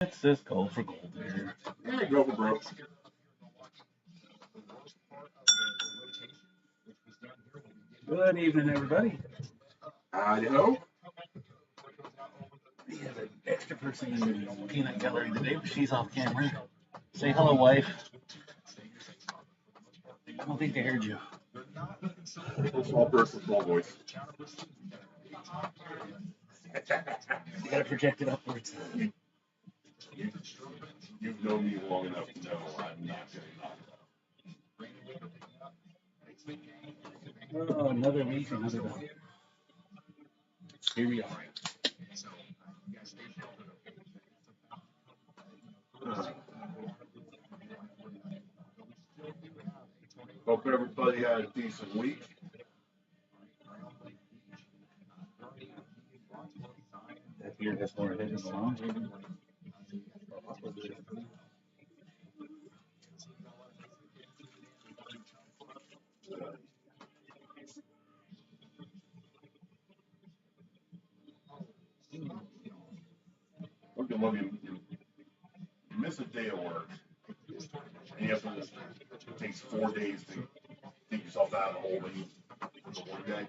It's this gold for gold here. There you go, bro. Good evening, everybody. I know. We have an extra person in the peanut gallery today, but she's off camera. Say hello, wife. I don't think they heard you. Small person, small voice. You gotta project it upwards. You've known me long enough to know I'm not going to Oh, another week, another day. Here we are. Hope everybody had a decent week. That beer has more head in the lounge. Look, you miss a day of work, and you have to, it takes 4 days to dig yourself out of the hole that you for the one day.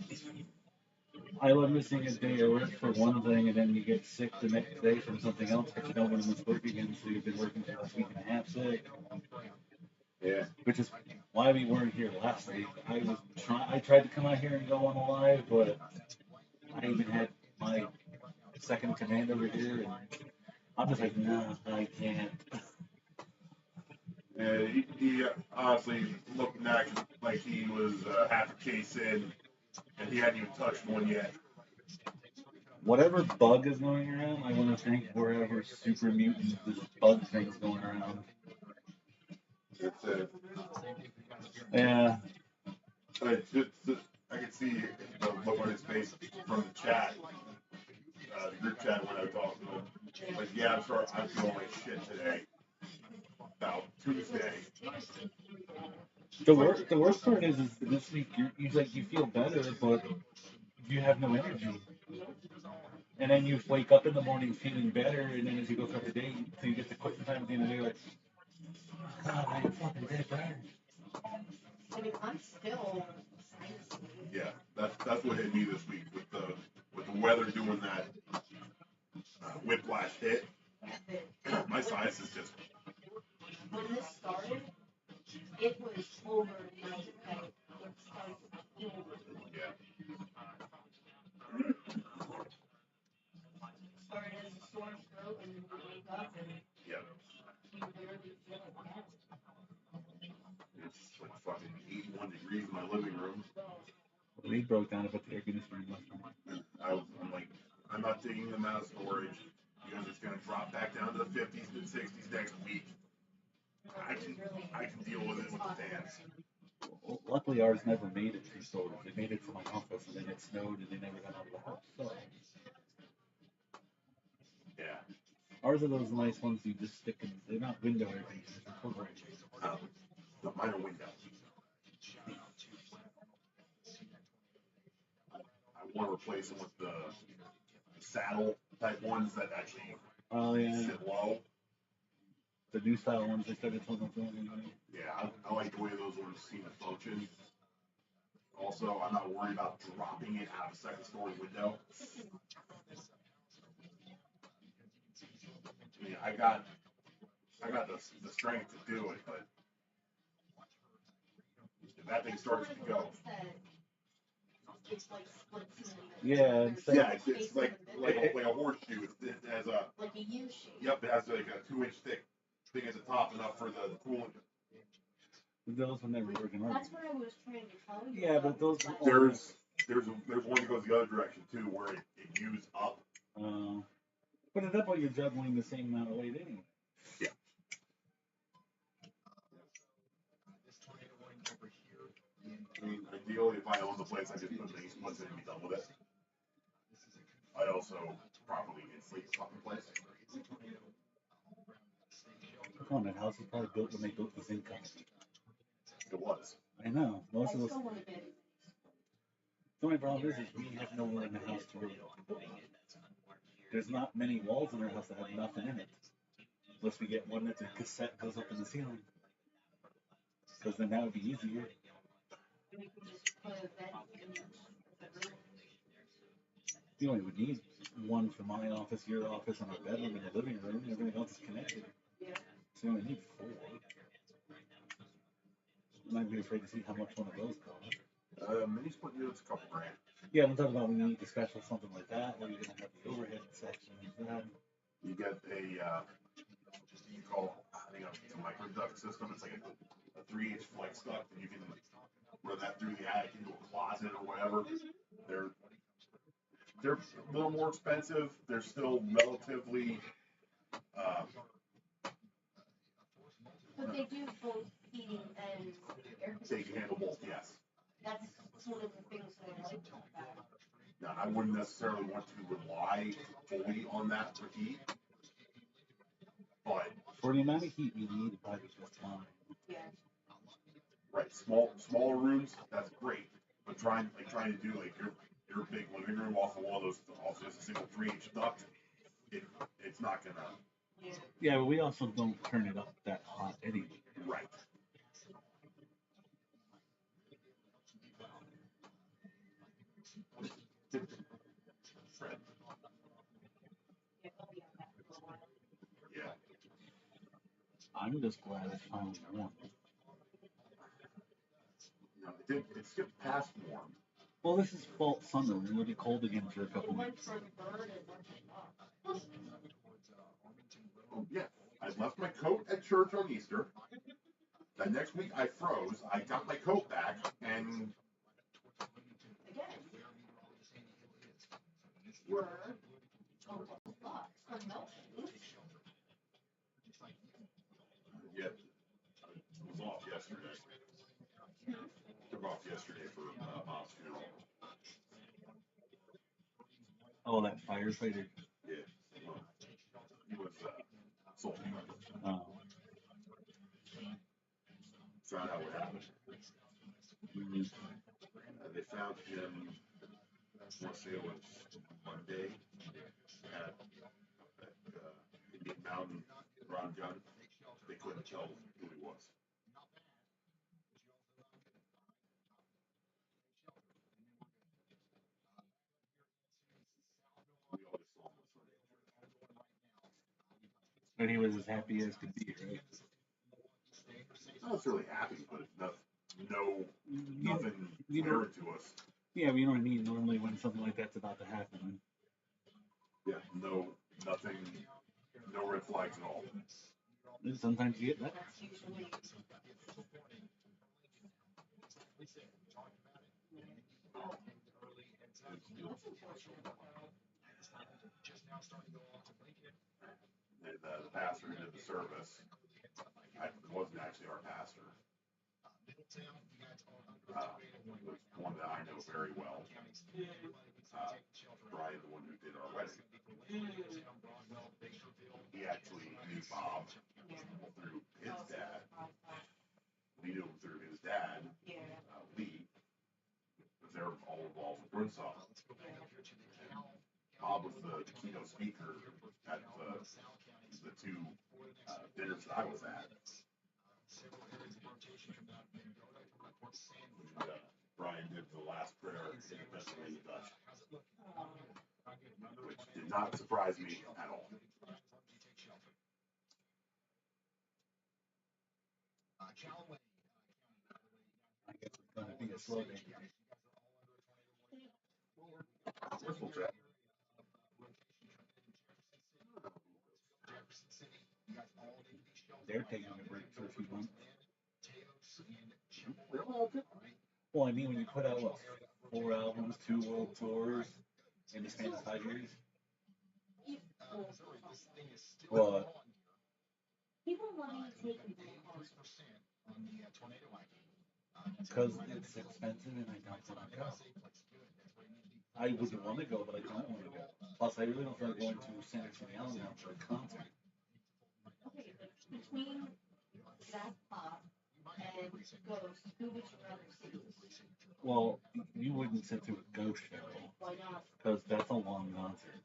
I love missing a day of work for one thing, and then you get sick the next day from something else, but you don't want to miss work again, so you've been working for a week and a half sick. Yeah. Which is why we weren't here last week. I tried to come out here and go on a live, but I even had my second command over here, and I'm just like, no, I can't. And he honestly looked like he was half a case in, and he hadn't even touched one yet. Whatever bug is going around, I want to think wherever super mutant this bug thing's going around. It's a Yeah. I can see the look on his face from the chat, the group chat when I talked to him. Like, yeah, I'm feeling like shit today. About Tuesday. The worst part is this week you like you feel better, but you have no energy. And then you wake up in the morning feeling better, and then as you go throughout the day, so you get to quit time at the end of the day, like, God, I'm fucking dead tired. I mean, I'm still. Yeah, that's what hit me this week with the weather doing that whiplash hit. My size is just. When this started, it was over 90. It started over. Yeah. Started as a sore throat, and then we wake up and Yeah. you barely feel it. It's like fucking 81 degrees in my living room. We broke down about the air conditioning last night. I'm like, I'm not taking them out of storage. You guys are just gonna drop back down to the 50s and 60s next week. I can deal with it with the fans. Well, luckily, ours never made it through storage. They made it to my office, and then it snowed, and they never got out of the house. So. Yeah. Ours are those nice ones you just stick in. They're not window air conditioners. They're cold air conditioners. The minor window. I want to replace them with the saddle type ones that actually sit low. The new style ones they started selling them. Yeah, I like the way those ones seem to function. Also, I'm not worried about dropping it out of a second story window. I mean, I got the strength to do it, but if that thing starts to go. Yeah, it's like a horseshoe. It has a like a U shape. Yep, it has like a 2-inch thick thing at the top, enough for the coolant. Those were never working right. That's what I was trying to tell you. Yeah, but those. There's one that goes the other direction too, where it views up. But at that point, you're juggling the same amount of weight anyway. Yeah. I mean, ideally, if I own the place, I just put things once and be done with it. I'd also properly inflate the fucking place. Come on, that house was probably built when they built the zinc company. It was. I know. Most of us. The only problem is we have nowhere in the house to really. There's not many walls in our house that have nothing in it. Unless we get one that's a cassette goes up in the ceiling. Because then that would be easier. We could just put a vent in the room. You only would need one for my office, your office, and our bedroom and the living room. Everything else is connected. Yeah. So you only need 4. You might be afraid to see how much one of those costs. Mini split units, a couple grand. Yeah, I'm talking about when you need to special something like that, where you're going to have the overhead section. You get a, you call, I think it's a microduct system. It's like a 3H flex duct, and you can run that through the attic into a closet or whatever. They're a little more expensive. They're still relatively. But they do both heating and air They conditioning. can handle both, yes. That's one of the things that I like about that. Now, I wouldn't necessarily want to rely fully on that for heat, but for the amount of heat you need, it probably just fine. Yeah. right, smaller rooms, that's great. But trying to do like your big living room off of one of those, off just a single 3H duct, it's not gonna. Yeah, but we also don't turn it up that hot anyway. Right. Fred. Yeah. I'm just glad it's finally warm. No, it skipped past warm. Well, this is fall summer, and it'll be cold again for a couple weeks. Oh, yeah. I left my coat at church on Easter. The next week I froze. I got my coat back, and we're yeah, I was off yesterday. Took off yesterday for Mom's funeral. Oh, that firefighter. Yeah. He was soul. Oh. Found out what happened. They found him, I want to say it was Monday, at Indian Mountain Ron Gun. They couldn't tell who he was. We all just saw him on Sunday. And he was as happy as could be, right? Not necessarily happy, but nothing you know, apparent to us. Yeah, but you know what I mean? Normally when something like that's about to happen. Yeah, nothing, no red flags at all. And sometimes you get that. And the pastor who did the service, it wasn't actually our pastor. Was one that I know very well. Brian, the one who did our wedding. He actually knew Bob through his dad. We knew him through his dad, Lee, because they're all involved with Brunsaw. Bob was the keynote speaker at the 2 dinners that I was at. Brian did the last prayer in the Pennsylvania Dutch, which did not surprise me at all. I guess it's going to be a slow day. Whistle check. They're taking a break for a few months. Okay. Well, I mean, when you put out, what, 4 albums, 2 world tours in the span of 5 years? What? People want me to take them. Because it's expensive and I don't want to go. I would want to go, but I don't want to go. Plus, I really don't feel like going to Center City Allen for a concert. Okay, but between that pop and Ghost, who would you rather see? Well, you wouldn't sit through a Ghost show. Why not? Because that's a long concert.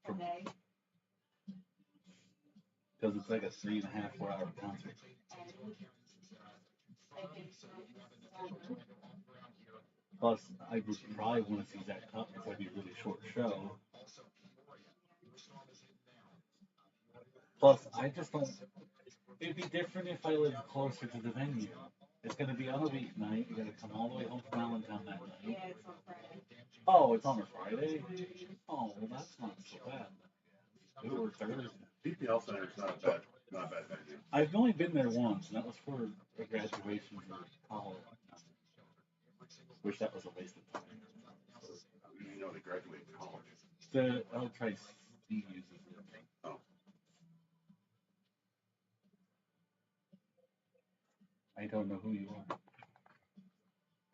Okay. Because it's It's like a 3.5, 4 hour concert. Plus, I would probably want to see Zach Top because that'd be a really short show. Plus, I just don't. It'd be different if I lived closer to the venue. It's gonna be on a weeknight. You gotta come all the way home from Allentown that night. Yeah, it's on Friday. Oh, it's on a Friday? Oh, well, that's not so bad. It was Thursday. PPL Center is not a bad venue. I've only been there once, and that was for a graduation for college. Wish that was a waste of time. You know, they graduate college. The I'll try Steve uses it. Oh. I don't know who you are.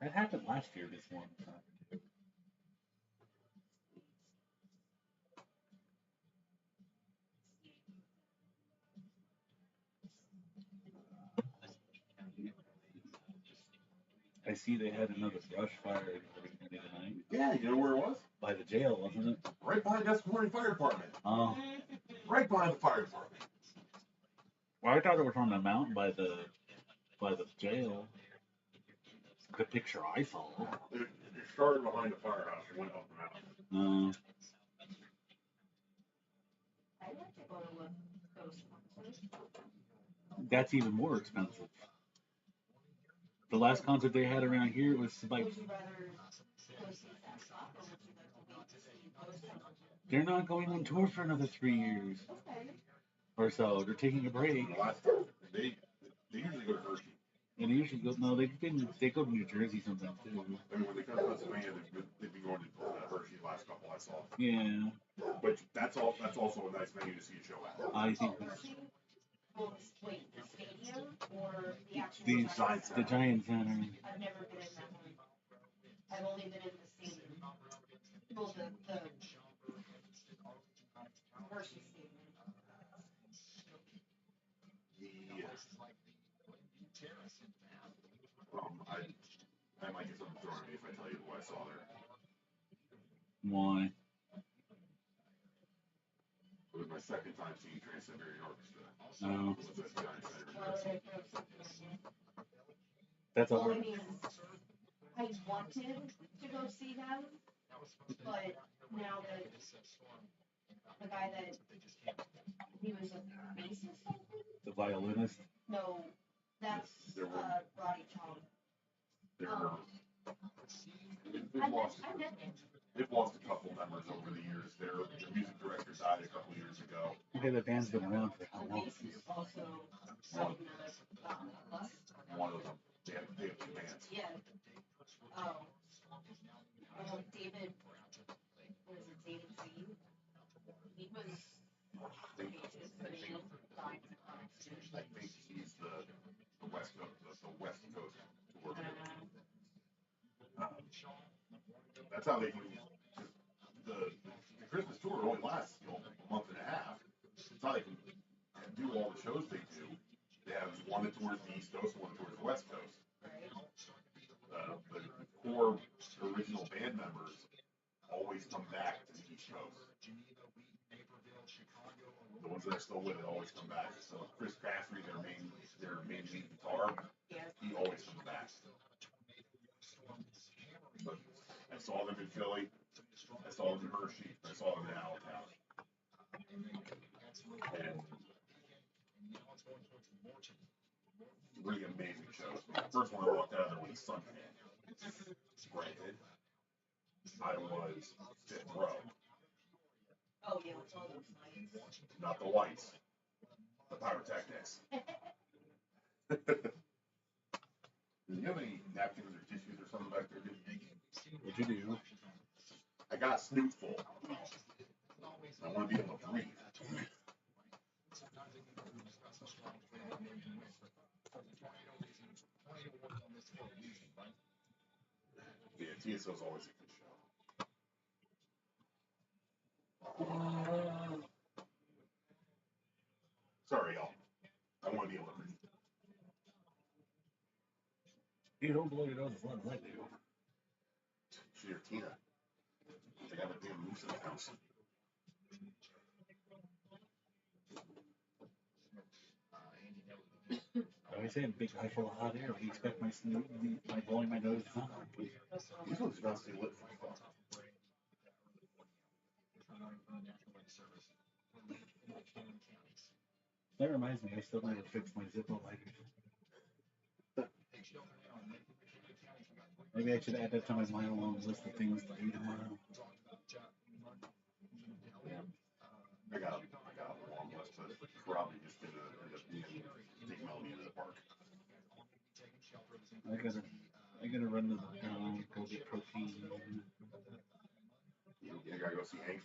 That happened last year this one time. I see they had another brush fire tonight. Yeah, you know where it was? By the jail, wasn't it? Right behind Escalante Fire Department. Oh. Right behind the fire department. Well, I thought it was on the mountain by the jail. The picture I saw. It started behind the firehouse and went up the mountain. I'd like to go to a ghost concert. That's even more expensive. The last concert they had around here was like. Would you rather go see that stop, or would you like to wait to see ghost concert? They're not going on tour for another 3 years. Okay. Or so. They're taking a break. The last time, they usually go to Hershey. And they usually go. No, they go to New Jersey sometimes too. I mean, when they come to Pennsylvania, they've been going to Hershey the last couple I saw. Yeah. But that's also a nice venue to see a show at. I think. Hershey? Well, wait, the stadium or the actual The Giant Center. The Giant Center. I've never been in that one. I've only been in the stadium. Well, the Hershey stadium. I might get something thrown at me if I tell you who I saw there. Why? It was my second time seeing Trans-Siberian Orchestra. No. It was at Giant Center. That's all. Well, I mean, I wanted to go see them, but now that the guy that he was a bassist, I think? The violinist. No, that's Roddy Chong. They've lost a couple members over the years. Their music director died a couple years ago. Okay, the band's been around for how long? Also, One of them. They have 2 bands. yeah. David, what is it, David Z? He was the bassist for the Dying I think he's the West Coast tour. That's how they can. The Christmas tour only lasts a month and a half. That's how they can do all the shows they do. They have one towards the East Coast, one towards the West Coast. The core original band members always come back to the East Coast. The ones that are still with it always come back. So Chris Caffrey, their main lead guitar, he always comes back. But I saw them in Philly. I saw them in Hershey. I saw them in Allentown. And really amazing shows. The first one I walked out of there with a suntan. Granted, I was 5th row. Oh, yeah, with all those lights. Not the lights. The pyrotechnics. Do you have any napkins or tissues or something back there? What'd you do? I got a snoot full. I want to be able to breathe. Yeah, TSO's always a good show. Sorry, y'all. I want to be able to breathe. You don't blow your nose as long as I do. Cheer, Tina. They got a damn moose in the house. I say a big eye full of hot air. We expect my blowing my nose is not. These ones do not stay lit for fun. That reminds me, I still never fixed my Zippo lighters. Maybe I should add that to my mile-long list of things to do tomorrow. I got a long list, but probably just gonna end up take Melanie into the park. I gotta run to the go get protein. You gotta go see Hank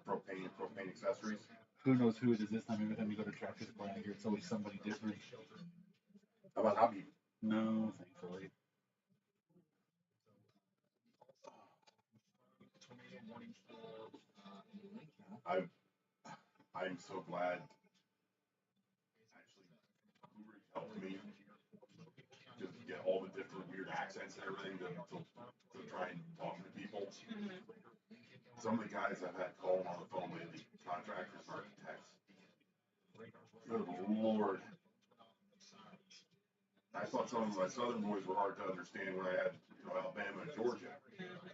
for propane accessories. Who knows who it is this time? Every time you go to Tractor Supply, I hear it's always somebody different. How about Hobby? No, thankfully. I'm so glad. Actually, Blu-ray helped me just get all the different weird accents and everything to try and talk to people. Some of the guys I've had calling on the phone lately, contractors, architects. Good Lord. I thought some of my southern boys were hard to understand when I had, Alabama and Georgia.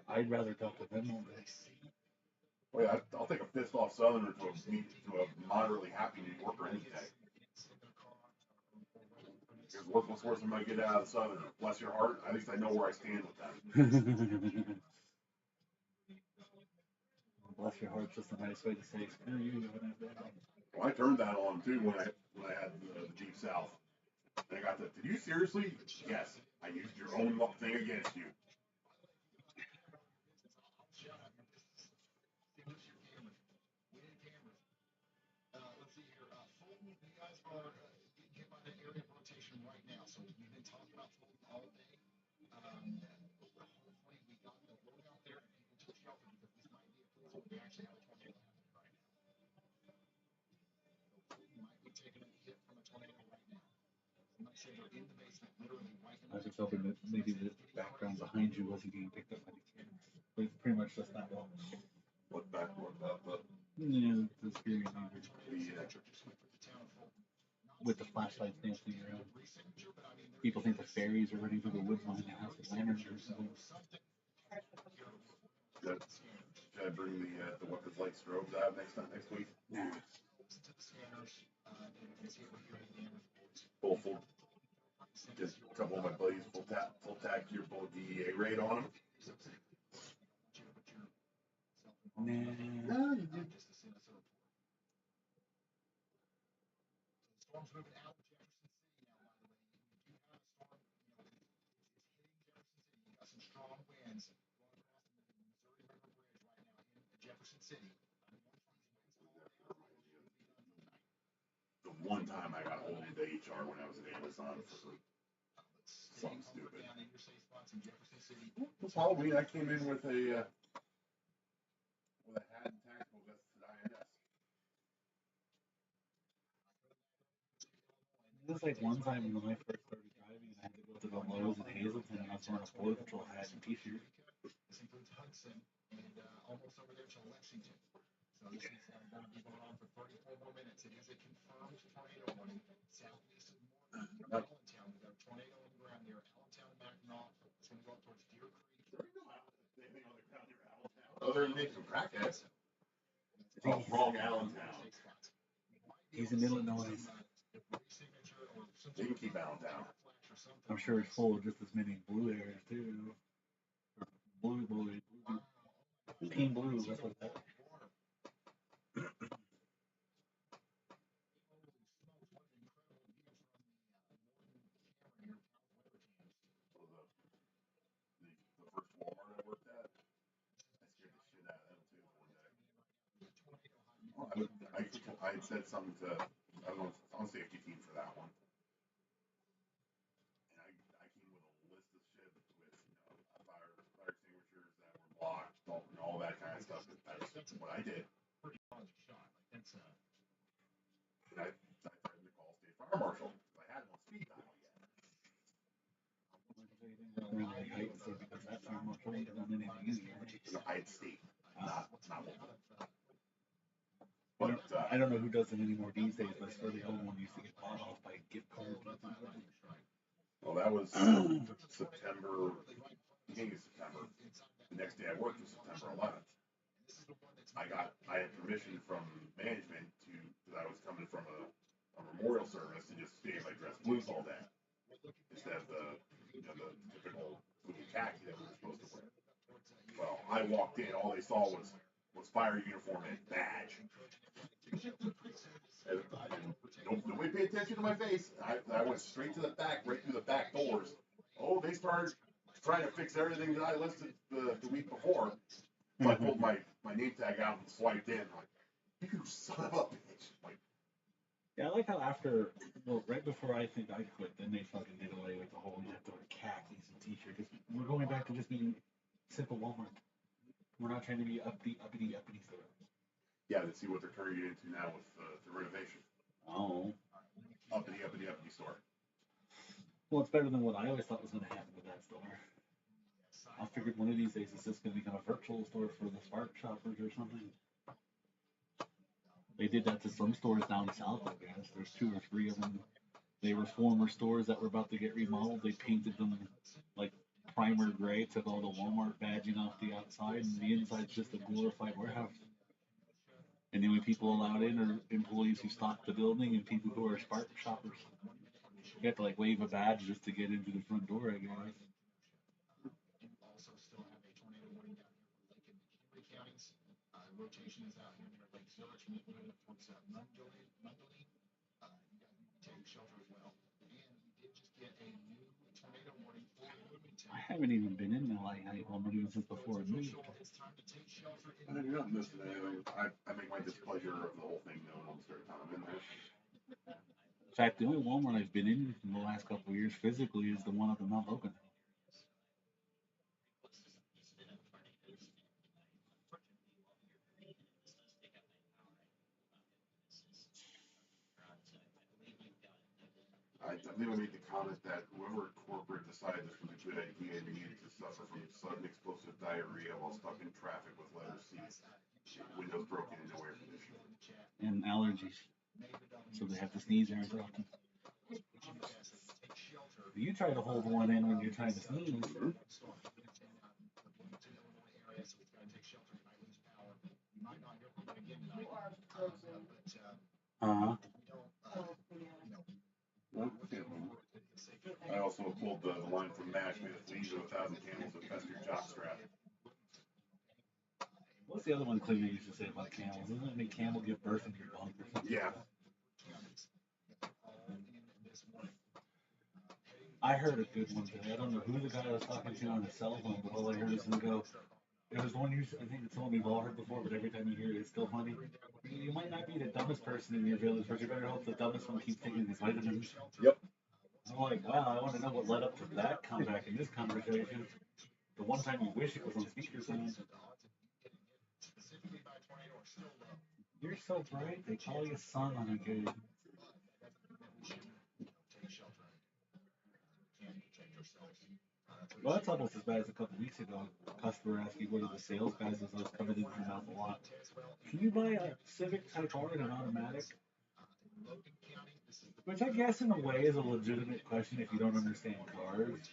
I'd rather talk to them all day. Well, yeah, I'll take a pissed off southerner to a moderately happy New Yorker any day. Because what's worse than I get out of the southerner? Bless your heart, at least I know where I stand with them. Bless your heart, just a nice way to say screw you. Well, I turned that on too when I had the Jeep South. And I got the, did you seriously? Yes, I used your own thing against you. I was just hoping that maybe the background behind you wasn't getting picked up by the kids. But it's pretty much just that one. What backboard about the screen with the flashlights dancing around. People think the fairies are running through the woods behind the house with lanterns or something. Should I bring the weapons light strobes out next week? Nah. Full. Just a couple of my buddies full tack your full DEA raid on them. Nah. No, you did. The one time I got hold into HR when I was at Amazon for something stupid. It was Halloween. I came in with a hat and tactical vest at INS. It was like one time when I first started driving and I had to go to the Lowe's in Hazleton and I was wearing a Border Patrol hat and t-shirt. Other than making crackheads. Oh, wrong Allentown. He's in Illinois. They can keep Allentown. I'm sure it's full of just as many blue areas too. Or blue. Team blue, that's what that. The first Walmart I worked at, I scared the shit out of them too one day. I had said something to, I don't know, I'll safety team for that one. And I came with a list of shit with, fire extinguishers that were blocked, all that kind of stuff. That's what I did. And I threatened to call state fire marshal because I had no speed dial yet. I had state, not local. But I don't know who does it anymore these days, but it's really old one used to get bought off by gift cards. Well, that was September, beginning of September. The next day I worked was September 11th. I had permission from management because I was coming from a memorial service, to just stay in my dress blues all day instead of the typical blue khaki that we were supposed to wear. Well, I walked in, all they saw was fire uniform and badge. And nobody paid attention to my face. I went straight to the back, right through the back doors. Oh, they started trying to fix everything that I listed the week before. So I pulled my name tag out and swiped in. I'm like, you son of a bitch. Like, yeah, I like how right before I think I quit, then they fucking did away with the whole you have to wear khakis and t-shirt. Because we're going back to just being simple Walmart. We're not trying to be uppity store. yeah, let's see what they're turning it into now with the renovation. Oh. Uppity store. Well, it's better than what I always thought was going to happen with that store. I figured one of these days it's just going to become a virtual store for the Spark shoppers or something. They did that to some stores down south, I guess. There's 2 or 3 of them. They were former stores that were about to get remodeled. They painted them like primer gray, took all the Walmart badging off the outside, and the inside's just a glorified warehouse. And the only people allowed in are employees who stock the building and people who are Spark shoppers. You have to like wave a badge just to get into the front door, I guess. I haven't even been in the Walmart since before I moved. You're not missing anything. I make my displeasure of the whole thing known almost every time I'm in there. In fact, the only Walmart I've been in the last couple of years physically is the one up in Mount Logan. I believe I made the comment that whoever at corporate decided this was a good idea needed to suffer from sudden explosive diarrhea while stuck in traffic with leather seats, windows broken, and no air conditioning. And allergies. So they have to sneeze every so often. You try to hold one in when you're trying to sneeze. You are frozen. Uh-huh. I also pulled the line from MASH, made a legion of 1,000 camels that fest your jockstrap. What's the other one Cleveland used to say about camels? Doesn't it make camel give birth in your bunk or something? Yeah. I heard a good one today. I don't know who the guy was talking to on his cell phone, but all I heard is him go, it was one I think it's one we've all heard before, but every time you hear it, it's still funny. You might not be the dumbest person in your village, but you better hope the dumbest one keeps taking his vitamins. Yep. I'm like, wow, I want to know what led up to that comeback in this conversation. The one time you wish it was on speakerphone. You're so bright, they call you son on a good. Well, that's almost as bad as a couple weeks ago. A customer asked me what are the sales guys as I was coming in from out the lot. Can you buy a Civic Type R in an automatic? Which I guess in a way is a legitimate question if you don't understand cars.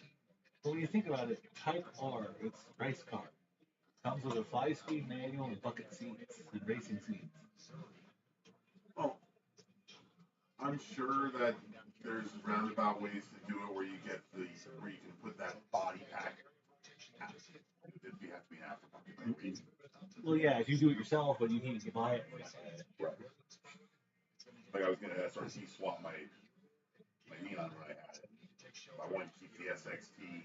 But when you think about it, Type R, it's a race car. Comes with a 5-speed manual and bucket seats and racing seats. Well, I'm sure that there's roundabout ways to do it where you can put that body pack. It'd have to be an aftermarket. Well, yeah, if you do it yourself, but you can't buy it. Right. Like I was gonna SRT swap my neon when I had it. I wanted to keep the SXT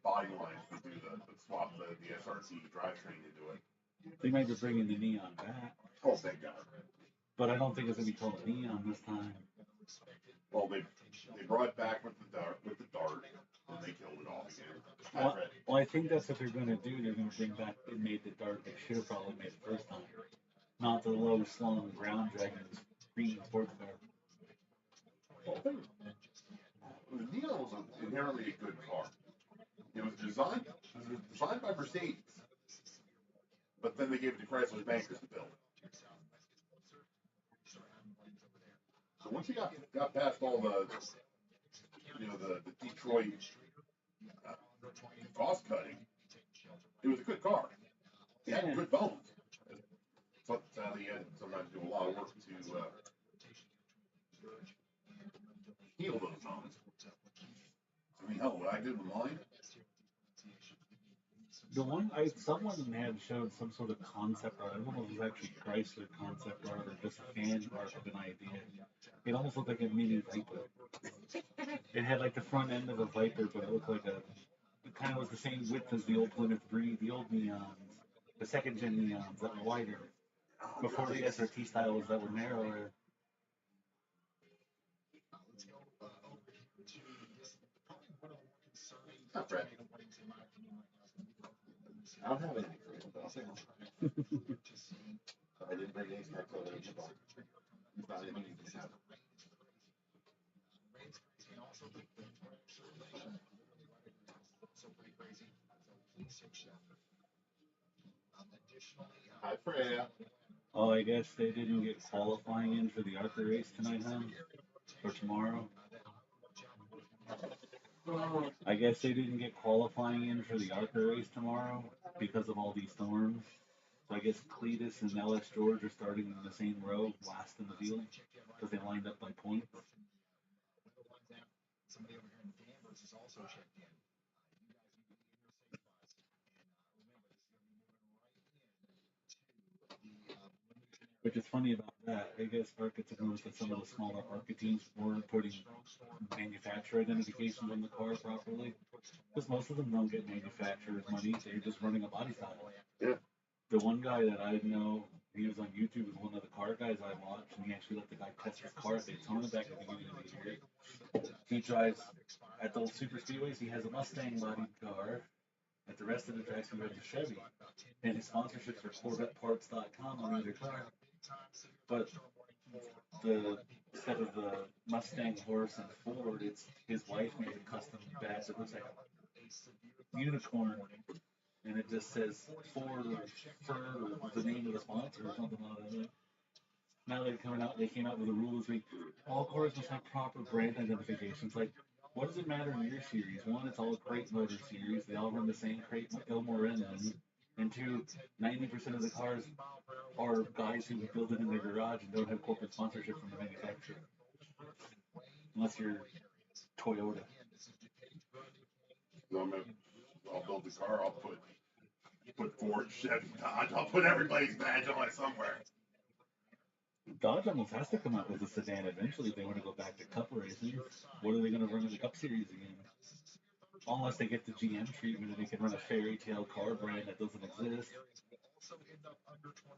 body line to do the swap the SRT drivetrain into it. They might be bringing the neon back. Oh, thank God. But I don't think it's gonna be called neon this time. Well, they brought it back with the dart, and they killed it off again. Well, I think that's what they're gonna do. They're gonna bring back it made the dart they should have probably made the first time, not the low slung ground dragon green sports car. Well, the neon was inherently a good car. It was designed by Mercedes, but then they gave it to Chrysler bankers to build. So once you got past all the Detroit uh, cost cutting, it was a good car. It had good bones. But sadly, you had sometimes do a lot of work to heal those bones. I mean, hell, what I did with mine. The one someone had showed some sort of concept art. I don't know if it was actually Chrysler concept art or just a fan art of an idea. It almost looked like a mini Viper. It had like the front end of a Viper, but it looked like it kind of was the same width as the old Plymouth Breed, the old neons, the second gen neons that were wider. Before the SRT styles that were narrower. Not bad. I don't have anything for you, but I'll take one. I didn't bring any snacks over to bar. It's not anything you can have. Hi, Freya. Oh, I guess they didn't get qualifying in for the ARCA race tonight, huh? Or tomorrow? I guess they didn't get qualifying in for the ARCA race tomorrow because of all these storms. So I guess Cletus and LS George are starting in the same row, last in the field, because they lined up by points. Which is funny about that. I guess ARCA took notice that some of the smaller ARCA teams weren't putting manufacturer identifications on the car properly. Because most of them don't get manufacturer's money, they're just running a body style. Yeah. The one guy that I know, he was on YouTube, was one of the car guys I watched, and he actually let the guy test his car at Daytona back at the beginning of the year. He drives at those super speedways, he has a Mustang body car. At the rest of the tracks, he drives a Chevy. And his sponsorships are CorvetteParts.com on either car. But instead of the Mustang horse and Ford, it's his wife made a custom badge that looks like a unicorn, and it just says Ford or Fur or the name of the sponsor or something like that. Now they're coming out. They came out with a rule this week. All cars must have proper brand identifications. Like, what does it matter in your series? One, it's all a crate motor series. They all run the same crate Elmore engine. And two, 90% of the cars are guys who build it in their garage and don't have corporate sponsorship from the manufacturer. Unless you're Toyota. So I'll build the car. I'll put Ford, Chevy, Dodge. I'll put everybody's badge on it somewhere. Dodge almost has to come out with a sedan eventually if they want to go back to Cup racing. What are they going to run in the Cup Series again? Unless they get the GM treatment and they can run a fairy tale car brand that doesn't exist.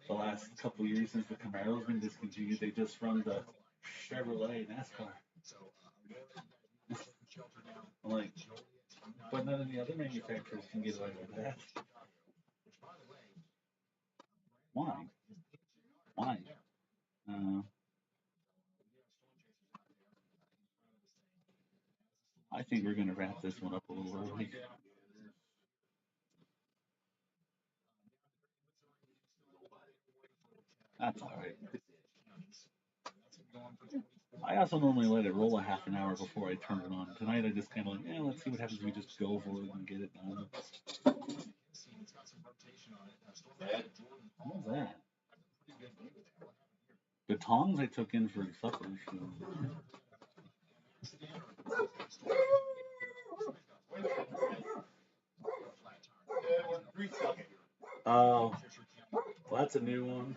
The last couple of years since the Camaro's been discontinued, they just run the Chevrolet NASCAR. Like, but none of the other manufacturers can get away with that. Why? Why? I think we're going to wrap this one up a little early. That's all right. I also normally let it roll a half an hour before I turn it on. Tonight I just kind of like, let's see what happens if we just go for it and get it done. What was that? The tongs I took in for supper. Oh, well, that's a new one.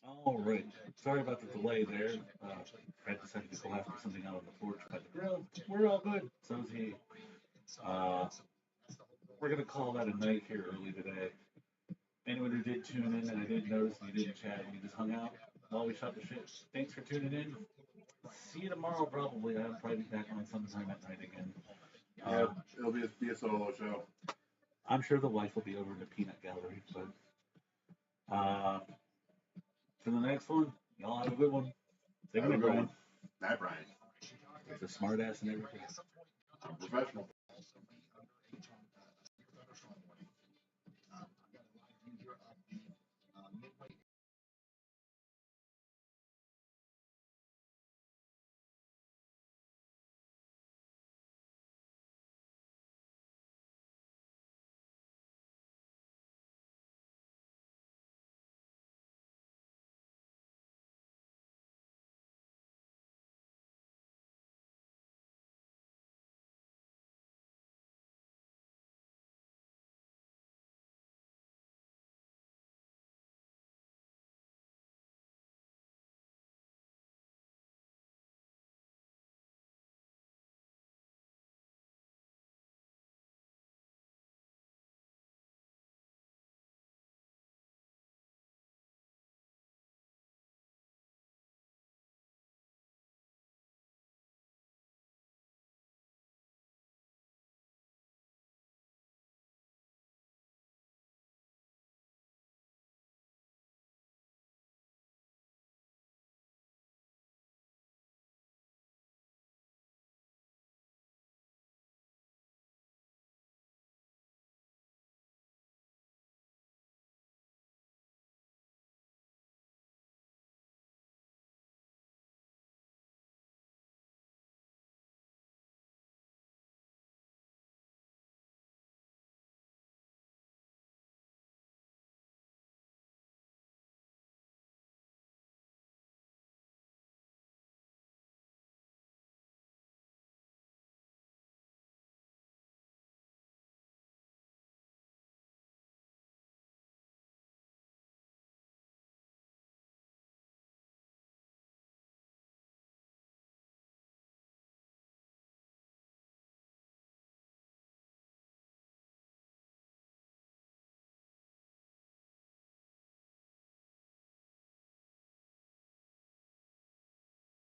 All right. Sorry about the delay there. Fred decided to go after something out on the porch by the grill. We're all good. So is he. Uh, we're gonna call that a night here early today. Anyone who did tune in and I didn't notice and you didn't chat and you just hung out while we shot the shit. Thanks for tuning in. See you tomorrow probably. I'm probably back on sometime at night again. Yeah, it'll be a solo show. I'm sure the wife will be over in the peanut gallery, but for the next one, y'all have a good one. Say Have a goodnight, good Brian. one. Night, Brian. It's a smart ass and everything. I'm professional.